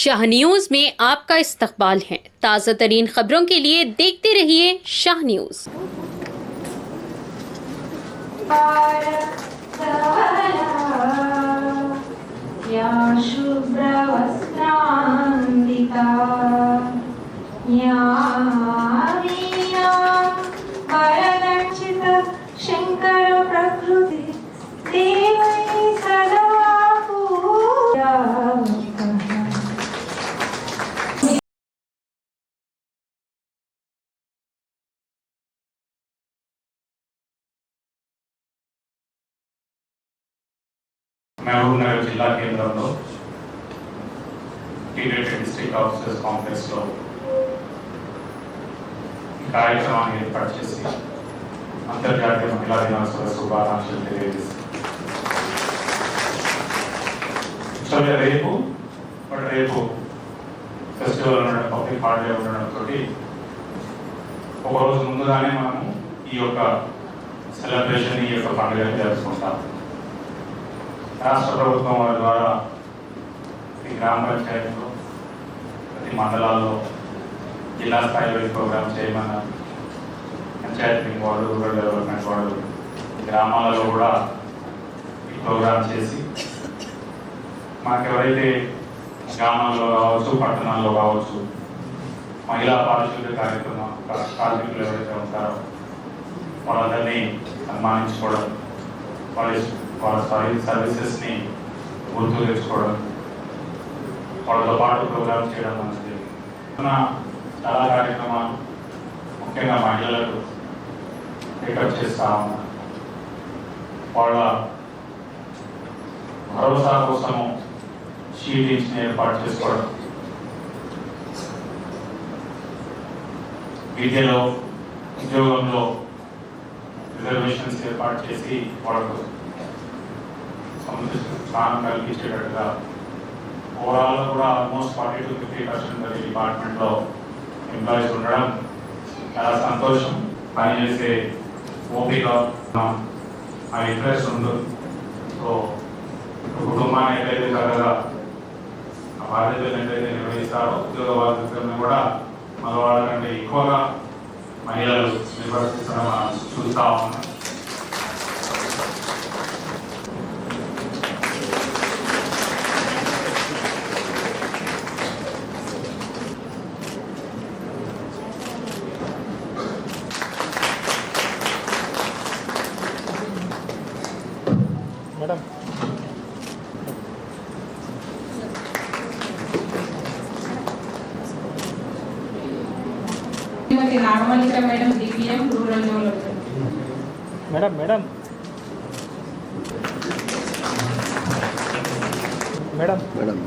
Shah news में आपका इस्तकबाल है। ताज़ा तरीन खबरों के लिए देखते रहिए शाह न्यूज। या शुभ्रवस्त्रान्विता या वीणा वरदर्शित शंकर प्रकृति देवै सदा पूजा। మహబూబ్నగర్ జిల్లా కేంద్రంలో ఇంటిగ్రేటెడ్ డిస్ట్రిక్ట్ ఆఫీసర్స్ కాంప్లెక్స్ లో ఈ కార్యక్రమాన్ని ఏర్పాటు చేసి అంతర్జాతీయ మహిళా దినోత్సవ శుభాకాంక్షలు తెలియజేస్తుంది. రేపు ఫెస్టివల్ ఉండడం, పబ్లిక్ హాలిడే ఉండడంతో ఒకరోజు ముందుగానే మనము ఈ యొక్క సెలబ్రేషన్, ఈ యొక్క పండుగని జరుపుకుంటాం. రాష్ట్ర ప్రభుత్వం వారి ద్వారా ప్రతి గ్రామ పంచాయతీలో, ప్రతి మండలాల్లో జిల్లా స్థాయిలో ఈ ప్రోగ్రామ్ చేయమన్నారు. Panchayati ward, rural development ward, గ్రామాలలో కూడా ఈ ప్రోగ్రామ్ చేసి మాకెవరైతే గ్రామాల్లో కావచ్చు, పట్టణాల్లో కావచ్చు మహిళా పారిశుద్ధ్య కార్మికులు ఎవరైతే ఉంటారో వాళ్ళందరినీ సన్మానించుకోవడం, వాళ్ళ సర్వీసెస్ని గుర్తు తెచ్చుకోవడం, వాళ్ళతో పాటు ప్రోగ్రామ్ చేయడం మంచిది. చాలా కార్యక్రమాలు ముఖ్యంగా మహిళలకు పికప్ చేస్తూ ఉన్నారు. వాళ్ళ భరోసా కోసము షీటింగ్స్ని ఏర్పాటు చేసుకోవడం, విద్యలో, ఉద్యోగంలో రిజర్వేషన్స్ ఏర్పాటు చేసి వాళ్ళకు స్థానం కల్పించేటట్టుగా ఓవరాల్ కూడా ఆల్మోస్ట్ 40 to 50% డిపార్ట్మెంట్లో ఎంప్లాయీస్ ఉండడం చాలా సంతోషం. పనిచేసే ఓపిక, ఆ ఇంట్రెస్ట్ ఉంది. సో కుటుంబాన్ని ఎట్లయితే చక్కగా ఆ బాధ్యతలు ఎట్లయితే నిర్వహిస్తారో ఉద్యోగ బాధ్యతలను కూడా మగవాళ్ళ కంటే ఎక్కువగా మహిళలు నిర్వర్తించడం చూస్తూ ఉన్నాం. Madam Shrimati Nagamallika madam, DPM rural development. Madam madam madam madam